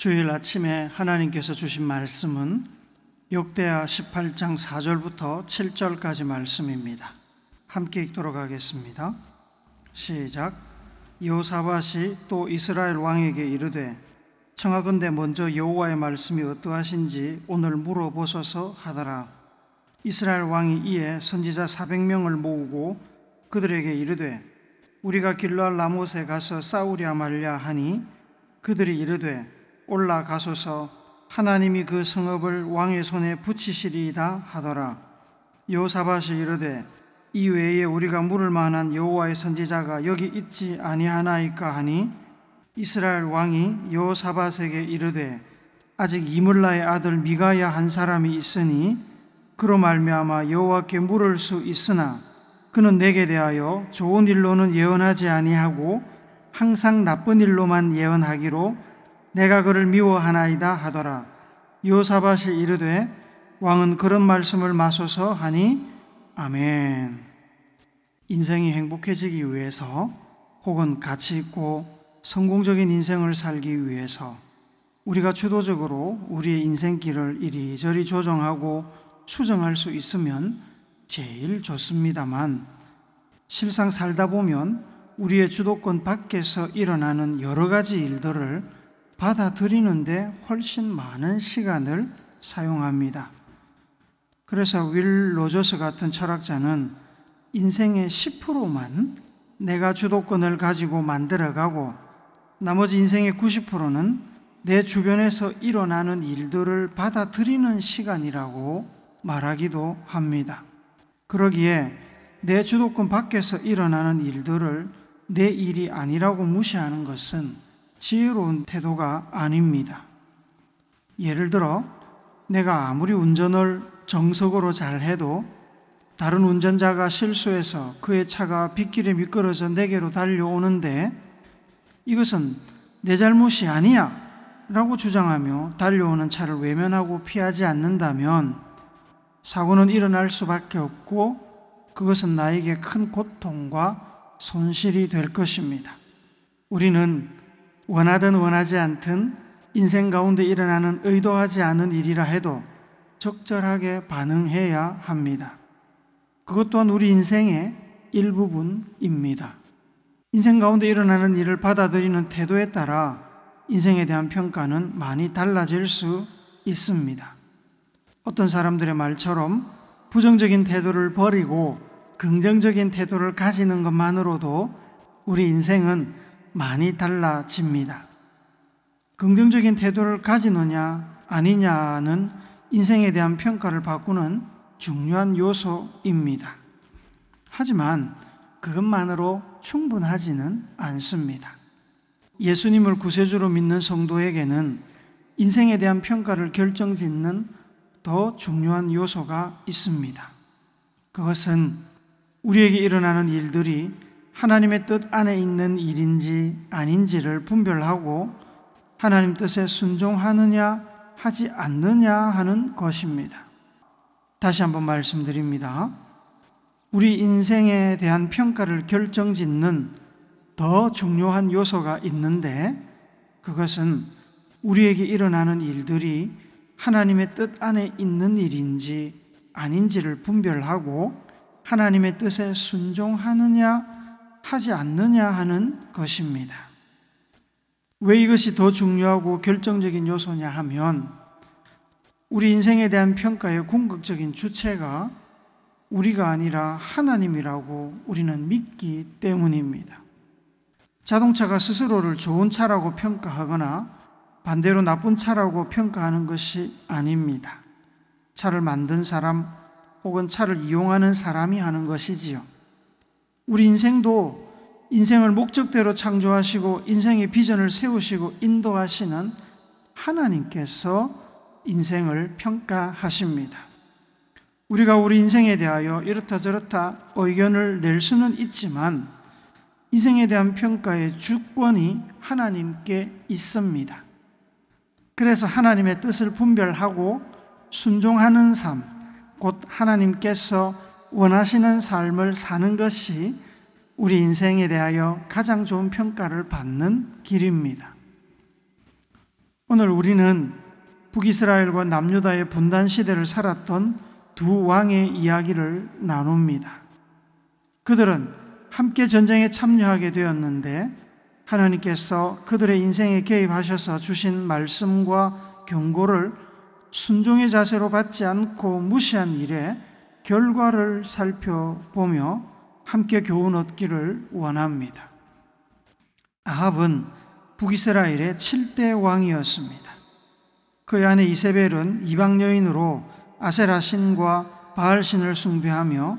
주일 아침에 하나님께서 주신 말씀은 역대하 18장 4절부터 7절까지 말씀입니다. 함께 읽도록 하겠습니다. 시작. 여호사밧이 또 이스라엘 왕에게 이르되 청하건대 먼저 여호와의 말씀이 어떠하신지 오늘 물어보소서 하더라. 이스라엘 왕이 이에 선지자 400명을 모으고 그들에게 이르되 우리가 길르앗 라못에 가서 싸우랴 말랴 하니 그들이 이르되 올라가소서 하나님이 그 성읍을 왕의 손에 붙이시리이다 하더라. 여호사밧이 이르되 이 외에 우리가 물을 만한 여호와의 선지자가 여기 있지 아니하나이까 하니 이스라엘 왕이 여호사밧에게 이르되 아직 이물라의 아들 미가야 한 사람이 있으니 그로 말미암아 여호와께 물을 수 있으나 그는 내게 대하여 좋은 일로는 예언하지 아니하고 항상 나쁜 일로만 예언하기로 내가 그를 미워하나이다 하더라. 여호사밧이 이르되 왕은 그런 말씀을 마소서 하니 아멘. 인생이 행복해지기 위해서 혹은 가치 있고 성공적인 인생을 살기 위해서 우리가 주도적으로 우리의 인생길을 이리저리 조정하고 수정할 수 있으면 제일 좋습니다만 실상 살다 보면 우리의 주도권 밖에서 일어나는 여러 가지 일들을 받아들이는데 훨씬 많은 시간을 사용합니다. 그래서 윌 로저스 같은 철학자는 인생의 10%만 내가 주도권을 가지고 만들어가고 나머지 인생의 90%는 내 주변에서 일어나는 일들을 받아들이는 시간이라고 말하기도 합니다. 그러기에 내 주도권 밖에서 일어나는 일들을 내 일이 아니라고 무시하는 것은 지혜로운 태도가 아닙니다. 예를 들어 내가 아무리 운전을 정석으로 잘해도 다른 운전자가 실수해서 그의 차가 빗길에 미끄러져 내게로 달려오는데 이것은 내 잘못이 아니야 라고 주장하며 달려오는 차를 외면하고 피하지 않는다면 사고는 일어날 수밖에 없고 그것은 나에게 큰 고통과 손실이 될 것입니다. 우리는 원하든 원하지 않든 인생 가운데 일어나는 의도하지 않은 일이라 해도 적절하게 반응해야 합니다. 그것 또한 우리 인생의 일부분입니다. 인생 가운데 일어나는 일을 받아들이는 태도에 따라 인생에 대한 평가는 많이 달라질 수 있습니다. 어떤 사람들의 말처럼 부정적인 태도를 버리고 긍정적인 태도를 가지는 것만으로도 우리 인생은 많이 달라집니다. 긍정적인 태도를 가지느냐 아니냐는 인생에 대한 평가를 바꾸는 중요한 요소입니다. 하지만 그것만으로 충분하지는 않습니다. 예수님을 구세주로 믿는 성도에게는 인생에 대한 평가를 결정짓는 더 중요한 요소가 있습니다. 그것은 우리에게 일어나는 일들이 하나님의 뜻 안에 있는 일인지 아닌지를 분별하고 하나님 뜻에 순종하느냐 하지 않느냐 하는 것입니다. 다시 한번 말씀드립니다. 우리 인생에 대한 평가를 결정짓는 더 중요한 요소가 있는데 그것은 우리에게 일어나는 일들이 하나님의 뜻 안에 있는 일인지 아닌지를 분별하고 하나님의 뜻에 순종하느냐 하지 않느냐 하는 것입니다. 왜 이것이 더 중요하고 결정적인 요소냐 하면 우리 인생에 대한 평가의 궁극적인 주체가 우리가 아니라 하나님이라고 우리는 믿기 때문입니다. 자동차가 스스로를 좋은 차라고 평가하거나 반대로 나쁜 차라고 평가하는 것이 아닙니다. 차를 만든 사람 혹은 차를 이용하는 사람이 하는 것이지요. 우리 인생도 인생을 목적대로 창조하시고 인생의 비전을 세우시고 인도하시는 하나님께서 인생을 평가하십니다. 우리가 우리 인생에 대하여 이렇다 저렇다 의견을 낼 수는 있지만 인생에 대한 평가의 주권이 하나님께 있습니다. 그래서 하나님의 뜻을 분별하고 순종하는 삶, 곧 하나님께서 원하시는 삶을 사는 것이 우리 인생에 대하여 가장 좋은 평가를 받는 길입니다. 오늘 우리는 북이스라엘과 남유다의 분단 시대를 살았던 두 왕의 이야기를 나눕니다. 그들은 함께 전쟁에 참여하게 되었는데 하나님께서 그들의 인생에 개입하셔서 주신 말씀과 경고를 순종의 자세로 받지 않고 무시한 일에 결과를 살펴보며 함께 교훈 얻기를 원합니다. 아합은 북이스라엘의 7대 왕이었습니다. 그의 아내 이세벨은 이방 여인으로 아세라 신과 바알 신을 숭배하며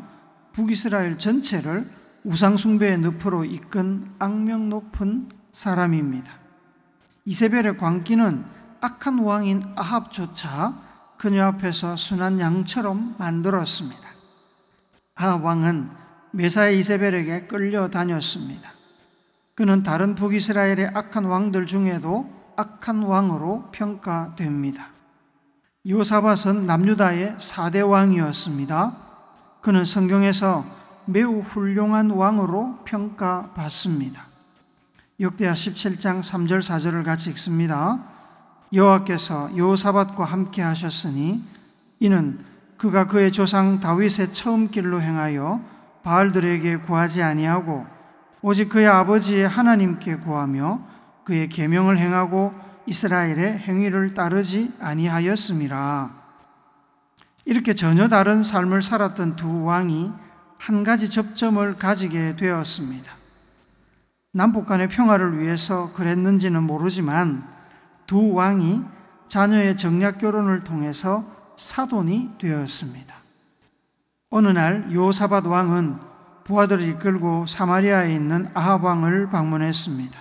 북이스라엘 전체를 우상 숭배의 늪으로 이끈 악명 높은 사람입니다. 이세벨의 광기는 악한 왕인 아합조차 그녀 앞에서 순한 양처럼 만들었습니다. 아합 왕은 메사의 이세벨에게 끌려다녔습니다. 그는 다른 북이스라엘의 악한 왕들 중에도 악한 왕으로 평가됩니다. 여호사밧은 남유다의 4대 왕이었습니다. 그는 성경에서 매우 훌륭한 왕으로 평가받습니다. 역대하 17장 3절 4절을 같이 읽습니다. 여호와께서 여호사밧과 함께 하셨으니 이는 그가 그의 조상 다윗의 처음 길로 행하여 바알들에게 구하지 아니하고 오직 그의 아버지의 하나님께 구하며 그의 계명을 행하고 이스라엘의 행위를 따르지 아니하였음이라. 이렇게 전혀 다른 삶을 살았던 두 왕이 한 가지 접점을 가지게 되었습니다. 남북 간의 평화를 위해서 그랬는지는 모르지만 두 왕이 자녀의 정략 결혼을 통해서 사돈이 되었습니다. 어느 날 여호사밧 왕은 부하들을 이끌고 사마리아에 있는 아합 왕을 방문했습니다.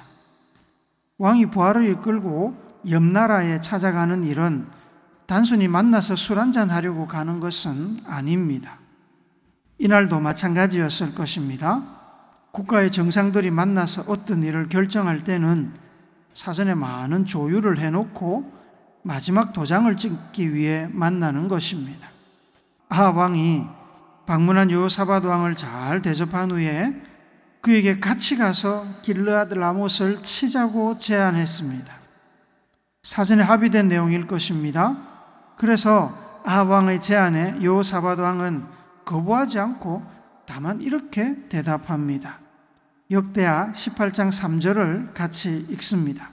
왕이 부하를 이끌고 옆 나라에 찾아가는 일은 단순히 만나서 술 한잔 하려고 가는 것은 아닙니다. 이날도 마찬가지였을 것입니다. 국가의 정상들이 만나서 어떤 일을 결정할 때는 사전에 많은 조율을 해놓고 마지막 도장을 찍기 위해 만나는 것입니다. 아합 왕이 방문한 여호사밧 왕을 잘 대접한 후에 그에게 같이 가서 길르앗 라못을 치자고 제안했습니다. 사전에 합의된 내용일 것입니다. 그래서 아합 왕의 제안에 여호사밧 왕은 거부하지 않고 다만 이렇게 대답합니다. 역대하 18장 3절을 같이 읽습니다.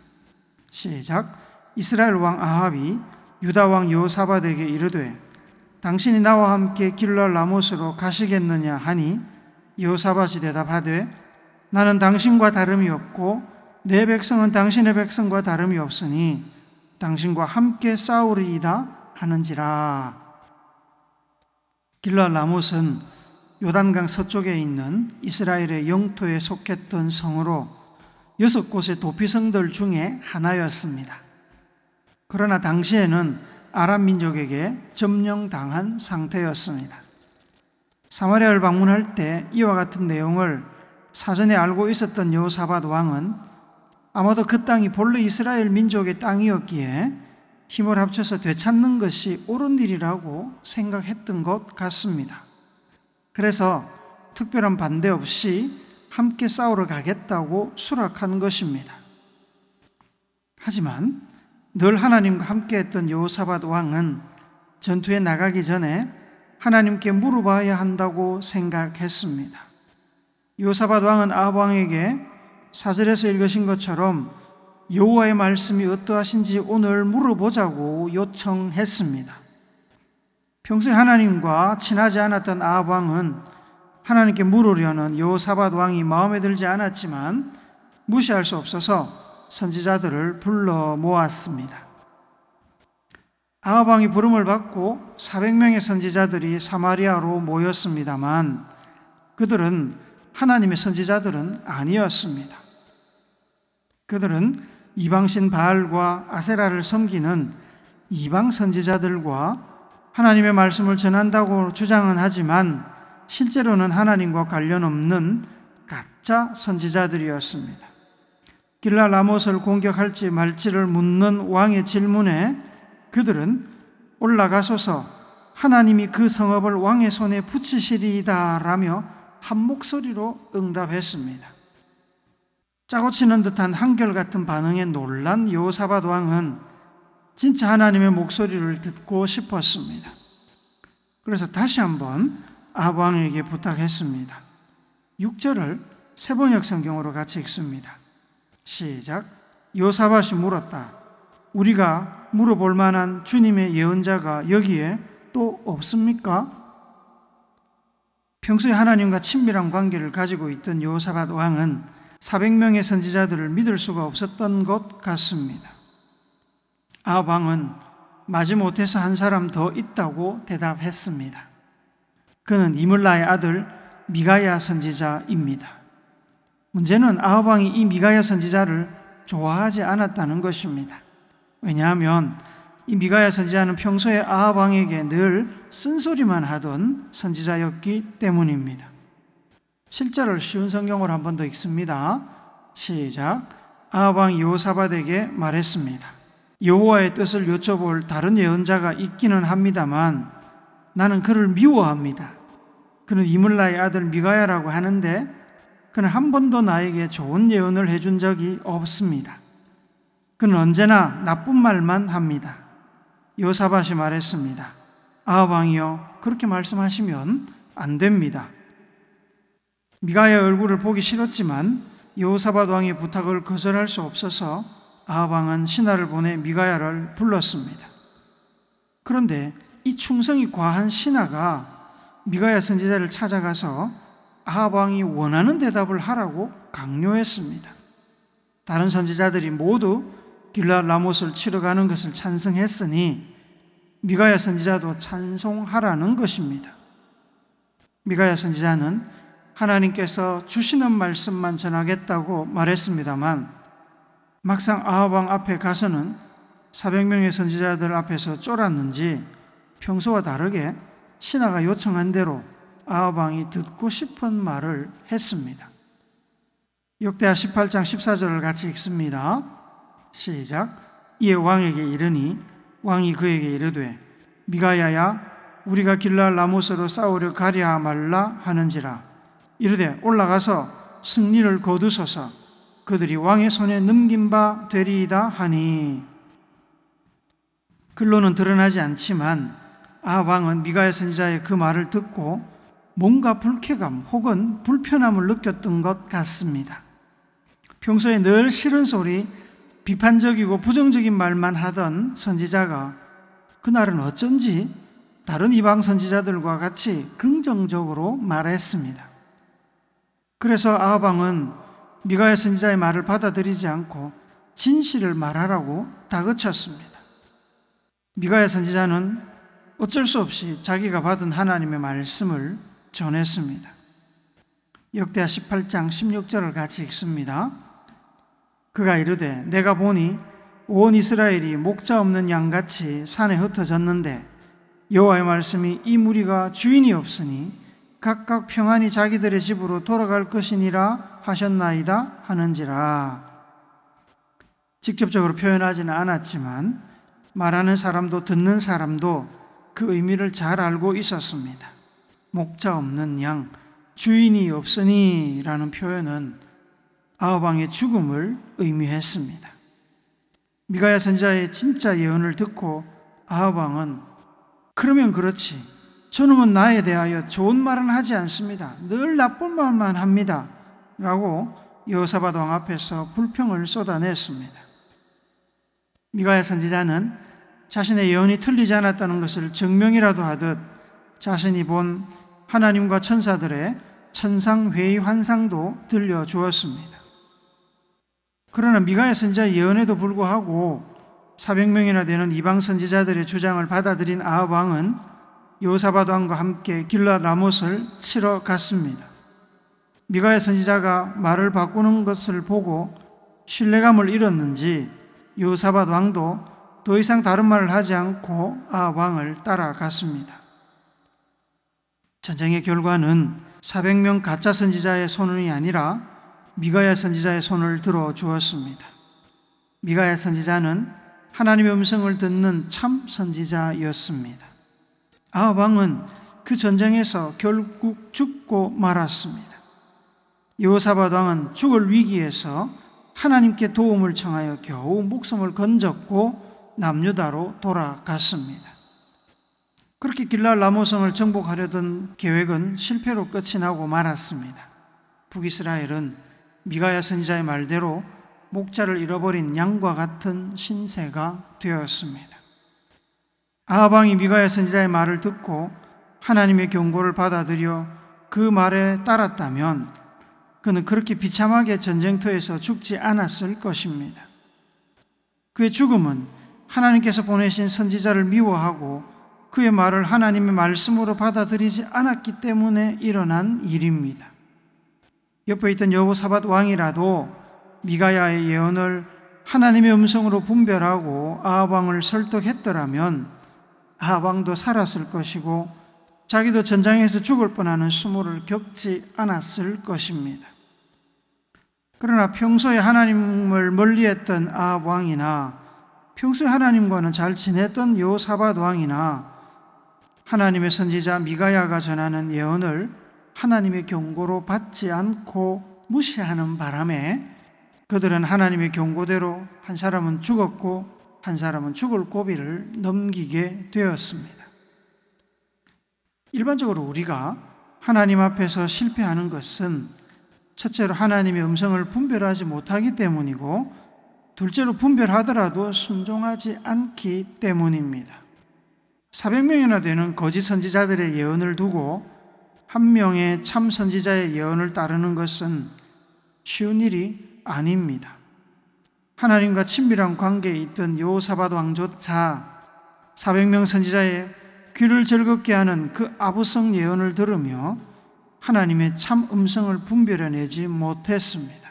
시작. 이스라엘 왕 아합이 유다 왕 여호사밧에게 이르되 당신이 나와 함께 길르앗 라못으로 가시겠느냐 하니 여호사밧이 대답하되 나는 당신과 다름이 없고 내 백성은 당신의 백성과 다름이 없으니 당신과 함께 싸우리이다 하는지라. 길르앗 라못은 요단강 서쪽에 있는 이스라엘의 영토에 속했던 성으로 6곳의 도피성들 중에 하나였습니다. 그러나 당시에는 아람 민족에게 점령당한 상태였습니다. 사마리아를 방문할 때 이와 같은 내용을 사전에 알고 있었던 여호사밧 왕은 아마도 그 땅이 본래 이스라엘 민족의 땅이었기에 힘을 합쳐서 되찾는 것이 옳은 일이라고 생각했던 것 같습니다. 그래서 특별한 반대 없이 함께 싸우러 가겠다고 수락한 것입니다. 하지만 늘 하나님과 함께했던 여호사밧 왕은 전투에 나가기 전에 하나님께 물어봐야 한다고 생각했습니다. 여호사밧 왕은 아합 왕에게 사절에서 읽으신 것처럼 여호와의 말씀이 어떠하신지 오늘 물어보자고 요청했습니다. 평소에 하나님과 친하지 않았던 아합 왕은 하나님께 물으려는 여호사밧 왕이 마음에 들지 않았지만 무시할 수 없어서 선지자들을 불러 모았습니다. 아합 왕이 부름을 받고 400명의 선지자들이 사마리아로 모였습니다만 그들은 하나님의 선지자들은 아니었습니다. 그들은 이방신 바알과 아세라를 섬기는 이방 선지자들과 하나님의 말씀을 전한다고 주장은 하지만 실제로는 하나님과 관련 없는 가짜 선지자들이었습니다. 길르앗 라못을 공격할지 말지를 묻는 왕의 질문에 그들은 올라가소서 하나님이 그 성읍을 왕의 손에 붙이시리이다 라며 한 목소리로 응답했습니다. 짜고 치는 듯한 한결같은 반응에 놀란 여호사밧 왕은 진짜 하나님의 목소리를 듣고 싶었습니다. 그래서 다시 한번 아합 왕에게 부탁했습니다. 6절을 세번역 성경으로 같이 읽습니다. 시작. 여호사밧이 물었다. 우리가 물어볼 만한 주님의 예언자가 여기에 또 없습니까? 평소에 하나님과 친밀한 관계를 가지고 있던 여호사밧 왕은 400명의 선지자들을 믿을 수가 없었던 것 같습니다. 아합 왕은 마지못해서 한 사람 더 있다고 대답했습니다. 그는 이물라의 아들 미가야 선지자입니다. 문제는 아합 왕이 이 미가야 선지자를 좋아하지 않았다는 것입니다. 왜냐하면 이 미가야 선지자는 평소에 아합 왕에게 늘 쓴소리만 하던 선지자였기 때문입니다. 7절을 쉬운 성경으로 한 번 더 읽습니다. 시작. 아합 왕이 여호사밧에게 말했습니다. 여호와의 뜻을 여쭤볼 다른 예언자가 있기는 합니다만 나는 그를 미워합니다. 그는 이물라의 아들 미가야라고 하는데 그는 한 번도 나에게 좋은 예언을 해준 적이 없습니다. 그는 언제나 나쁜 말만 합니다. 여호사밧이 말했습니다. 아합 왕이여, 그렇게 말씀하시면 안 됩니다. 미가야의 얼굴을 보기 싫었지만 여호사밧 왕의 부탁을 거절할 수 없어서 아합 왕은 신하를 보내 미가야를 불렀습니다. 그런데 이 충성이 과한 신하가 미가야 선지자를 찾아가서 아합 왕이 원하는 대답을 하라고 강요했습니다. 다른 선지자들이 모두 길랏 라못을 치러 가는 것을 찬성했으니 미가야 선지자도 찬송하라는 것입니다. 미가야 선지자는 하나님께서 주시는 말씀만 전하겠다고 말했습니다만 막상 아합 왕 앞에 가서는 400명의 선지자들 앞에서 쫄았는지 평소와 다르게 신하가 요청한 대로 아합 왕이 듣고 싶은 말을 했습니다. 역대하 18장 14절을 같이 읽습니다. 시작. 이에 왕에게 이르니 왕이 그에게 이르되 미가야야, 우리가 길랏 라못으로 싸우려 가랴 말라 하는지라. 이르되 올라가서 승리를 거두소서. 그들이 왕의 손에 넘긴 바 되리이다 하니. 글로는 드러나지 않지만 아합 왕은 미가야 선지자의 그 말을 듣고 뭔가 불쾌감 혹은 불편함을 느꼈던 것 같습니다. 평소에 늘 싫은 소리, 비판적이고 부정적인 말만 하던 선지자가 그날은 어쩐지 다른 이방 선지자들과 같이 긍정적으로 말했습니다. 그래서 아합 왕은 미가야 선지자의 말을 받아들이지 않고 진실을 말하라고 다그쳤습니다. 미가야 선지자는 어쩔 수 없이 자기가 받은 하나님의 말씀을 전했습니다. 역대하 18장 16절을 같이 읽습니다. 그가 이르되 내가 보니 온 이스라엘이 목자 없는 양같이 산에 흩어졌는데 여호와의 말씀이 이 무리가 주인이 없으니 각각 평안히 자기들의 집으로 돌아갈 것이니라 하셨나이다 하는지라. 직접적으로 표현하지는 않았지만 말하는 사람도 듣는 사람도 그 의미를 잘 알고 있었습니다. 목자 없는 양, 주인이 없으니 라는 표현은 아합 왕의 죽음을 의미했습니다. 미가야 선지자의 진짜 예언을 듣고 아합 왕은 그러면 그렇지, 저놈은 나에 대하여 좋은 말은 하지 않습니다. 늘 나쁜 말만 합니다. 라고 여호사밧 왕 앞에서 불평을 쏟아냈습니다. 미가야 선지자는 자신의 예언이 틀리지 않았다는 것을 증명이라도 하듯 자신이 본 하나님과 천사들의 천상회의 환상도 들려주었습니다. 그러나 미가야 선지자의 예언에도 불구하고 400명이나 되는 이방 선지자들의 주장을 받아들인 아합 왕은 여호사밧 왕과 함께 길랏 라못을 치러 갔습니다. 미가야 선지자가 말을 바꾸는 것을 보고 신뢰감을 잃었는지 여호사밧 왕도 더 이상 다른 말을 하지 않고 아합 왕을 따라갔습니다. 전쟁의 결과는 400명 가짜 선지자의 손이 아니라 미가야 선지자의 손을 들어 주었습니다. 미가야 선지자는 하나님의 음성을 듣는 참 선지자였습니다. 아합 왕은 그 전쟁에서 결국 죽고 말았습니다. 여호사밧 왕은 죽을 위기에서 하나님께 도움을 청하여 겨우 목숨을 건졌고 남유다로 돌아갔습니다. 그렇게 길랄 라모성을 정복하려던 계획은 실패로 끝이 나고 말았습니다. 북이스라엘은 미가야 선지자의 말대로 목자를 잃어버린 양과 같은 신세가 되었습니다. 아합 왕이 미가야 선지자의 말을 듣고 하나님의 경고를 받아들여 그 말에 따랐다면 그는 그렇게 비참하게 전쟁터에서 죽지 않았을 것입니다. 그의 죽음은 하나님께서 보내신 선지자를 미워하고 그의 말을 하나님의 말씀으로 받아들이지 않았기 때문에 일어난 일입니다. 옆에 있던 여호사밧 왕이라도 미가야의 예언을 하나님의 음성으로 분별하고 아합 왕을 설득했더라면 아합 왕도 살았을 것이고 자기도 전장에서 죽을 뻔하는 수모를 겪지 않았을 것입니다. 그러나 평소에 하나님을 멀리했던 아합 왕이나 평소에 하나님과는 잘 지냈던 여호사밧 왕이나 하나님의 선지자 미가야가 전하는 예언을 하나님의 경고로 받지 않고 무시하는 바람에 그들은 하나님의 경고대로 한 사람은 죽었고 한 사람은 죽을 고비를 넘기게 되었습니다. 일반적으로 우리가 하나님 앞에서 실패하는 것은 첫째로 하나님의 음성을 분별하지 못하기 때문이고 둘째로 분별하더라도 순종하지 않기 때문입니다. 400명이나 되는 거짓 선지자들의 예언을 두고 한 명의 참 선지자의 예언을 따르는 것은 쉬운 일이 아닙니다. 하나님과 친밀한 관계에 있던 여호사밧 왕조차 400명 선지자의 귀를 즐겁게 하는 그 아부성 예언을 들으며 하나님의 참 음성을 분별해내지 못했습니다.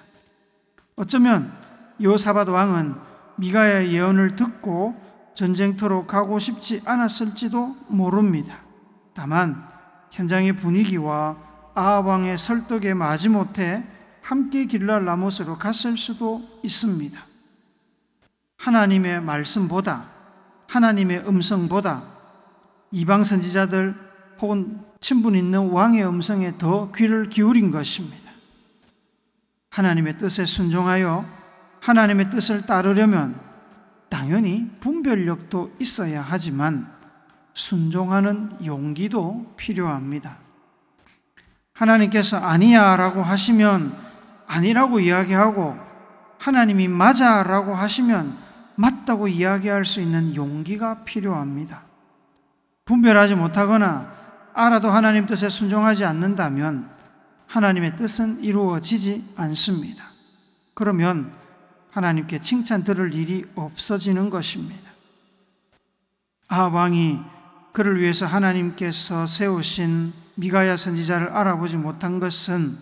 어쩌면 여호사밧 왕은 미가야의 예언을 듣고 전쟁터로 가고 싶지 않았을지도 모릅니다. 다만 현장의 분위기와 아합 왕의 설득에 마지못해 함께 길랄 라못으로 갔을 수도 있습니다. 하나님의 말씀보다, 하나님의 음성보다 이방 선지자들 혹은 친분 있는 왕의 음성에 더 귀를 기울인 것입니다. 하나님의 뜻에 순종하여 하나님의 뜻을 따르려면 당연히 분별력도 있어야 하지만 순종하는 용기도 필요합니다. 하나님께서 아니야 라고 하시면 아니라고 이야기하고 하나님이 맞아 라고 하시면 맞다고 이야기할 수 있는 용기가 필요합니다. 분별하지 못하거나 알아도 하나님 뜻에 순종하지 않는다면 하나님의 뜻은 이루어지지 않습니다. 그러면 하나님께 칭찬 들을 일이 없어지는 것입니다. 아합 왕이 그를 위해서 하나님께서 세우신 미가야 선지자를 알아보지 못한 것은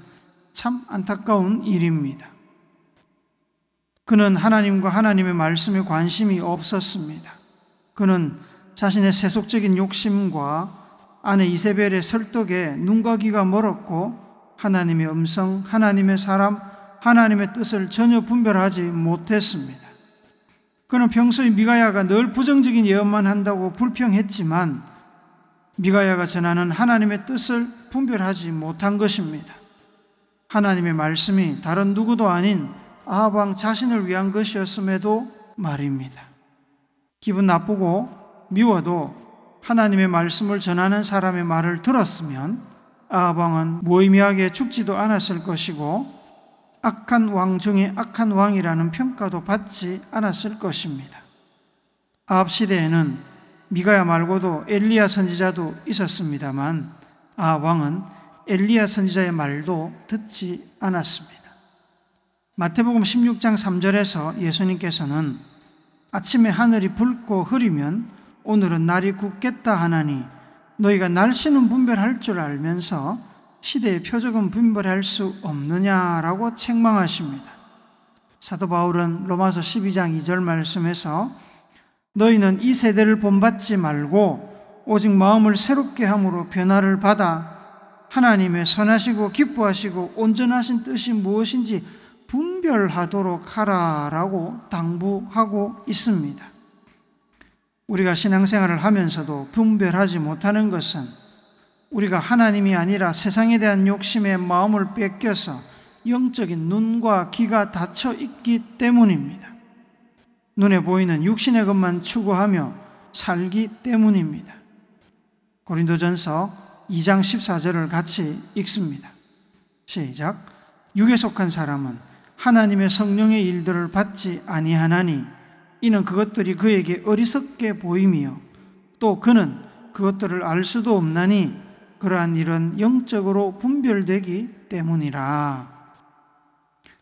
참 안타까운 일입니다. 그는 하나님과 하나님의 말씀에 관심이 없었습니다. 그는 자신의 세속적인 욕심과 아내 이세벨의 설득에 눈과 귀가 멀었고 하나님의 음성, 하나님의 사람, 하나님의 뜻을 전혀 분별하지 못했습니다. 그는 평소에 미가야가 늘 부정적인 예언만 한다고 불평했지만 미가야가 전하는 하나님의 뜻을 분별하지 못한 것입니다. 하나님의 말씀이 다른 누구도 아닌 아합 왕 자신을 위한 것이었음에도 말입니다. 기분 나쁘고 미워도 하나님의 말씀을 전하는 사람의 말을 들었으면 아합 왕은 무의미하게 죽지도 않았을 것이고 악한 왕 중에 악한 왕이라는 평가도 받지 않았을 것입니다. 아합 시대에는 미가야 말고도 엘리야 선지자도 있었습니다만 아합 왕은 엘리야 선지자의 말도 듣지 않았습니다. 마태복음 16장 3절에서 예수님께서는 아침에 하늘이 붉고 흐리면 오늘은 날이 굳겠다 하나니 너희가 날씨는 분별할 줄 알면서 시대의 표적은 분별할 수 없느냐라고 책망하십니다. 사도 바울은 로마서 12장 2절 말씀에서 너희는 이 세대를 본받지 말고 오직 마음을 새롭게 함으로 변화를 받아 하나님의 선하시고 기뻐하시고 온전하신 뜻이 무엇인지 분별하도록 하라라고 당부하고 있습니다. 우리가 신앙생활을 하면서도 분별하지 못하는 것은 우리가 하나님이 아니라 세상에 대한 욕심에 마음을 뺏겨서 영적인 눈과 귀가 닫혀 있기 때문입니다. 눈에 보이는 육신의 것만 추구하며 살기 때문입니다. 고린도전서 2장 14절을 같이 읽습니다. 시작. 육에 속한 사람은 하나님의 성령의 일들을 받지 아니하나니 이는 그것들이 그에게 어리석게 보임이요 또 그는 그것들을 알 수도 없나니 그러한 일은 영적으로 분별되기 때문이라.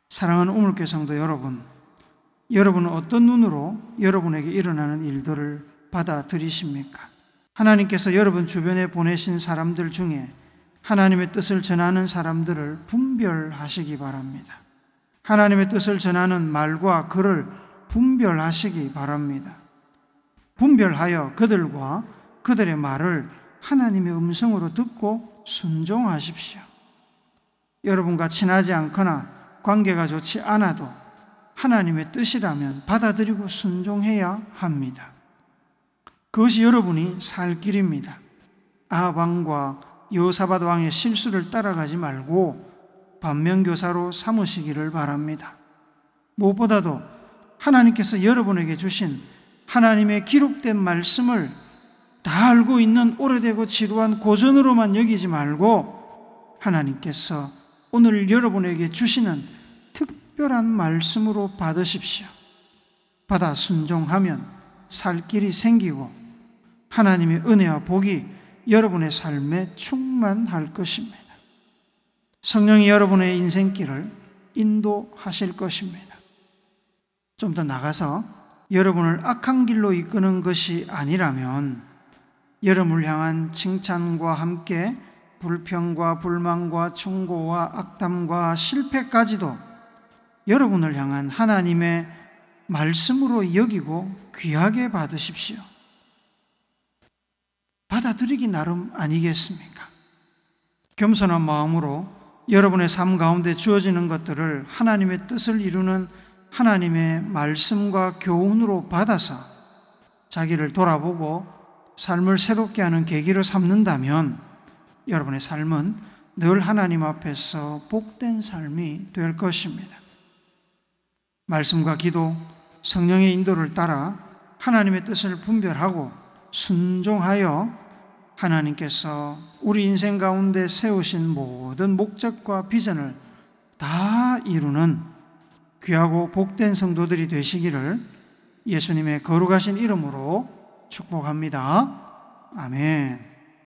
사랑하는 우물교 성도 여러분, 여러분은 어떤 눈으로 여러분에게 일어나는 일들을 받아들이십니까? 하나님께서 여러분 주변에 보내신 사람들 중에 하나님의 뜻을 전하는 사람들을 분별하시기 바랍니다. 하나님의 뜻을 전하는 말과 글을 분별하시기 바랍니다. 분별하여 그들과 그들의 말을 하나님의 음성으로 듣고 순종하십시오. 여러분과 친하지 않거나 관계가 좋지 않아도 하나님의 뜻이라면 받아들이고 순종해야 합니다. 그것이 여러분이 살 길입니다. 아합 왕과 여호사밧 왕의 실수를 따라가지 말고 반면교사로 삼으시기를 바랍니다. 무엇보다도 하나님께서 여러분에게 주신 하나님의 기록된 말씀을 다 알고 있는 오래되고 지루한 고전으로만 여기지 말고 하나님께서 오늘 여러분에게 주시는 특별한 말씀으로 받으십시오. 받아 순종하면 살 길이 생기고 하나님의 은혜와 복이 여러분의 삶에 충만할 것입니다. 성령이 여러분의 인생길을 인도하실 것입니다. 좀 더 나가서 여러분을 악한 길로 이끄는 것이 아니라면 여러분을 향한 칭찬과 함께 불평과 불만과 충고와 악담과 실패까지도 여러분을 향한 하나님의 말씀으로 여기고 귀하게 받으십시오. 받아들이기 나름 아니겠습니까? 겸손한 마음으로 여러분의 삶 가운데 주어지는 것들을 하나님의 뜻을 이루는 하나님의 말씀과 교훈으로 받아서 자기를 돌아보고 삶을 새롭게 하는 계기로 삼는다면 여러분의 삶은 늘 하나님 앞에서 복된 삶이 될 것입니다. 말씀과 기도, 성령의 인도를 따라 하나님의 뜻을 분별하고 순종하여 하나님께서 우리 인생 가운데 세우신 모든 목적과 비전을 다 이루는 귀하고 복된 성도들이 되시기를 예수님의 거룩하신 이름으로 축복합니다. 아멘.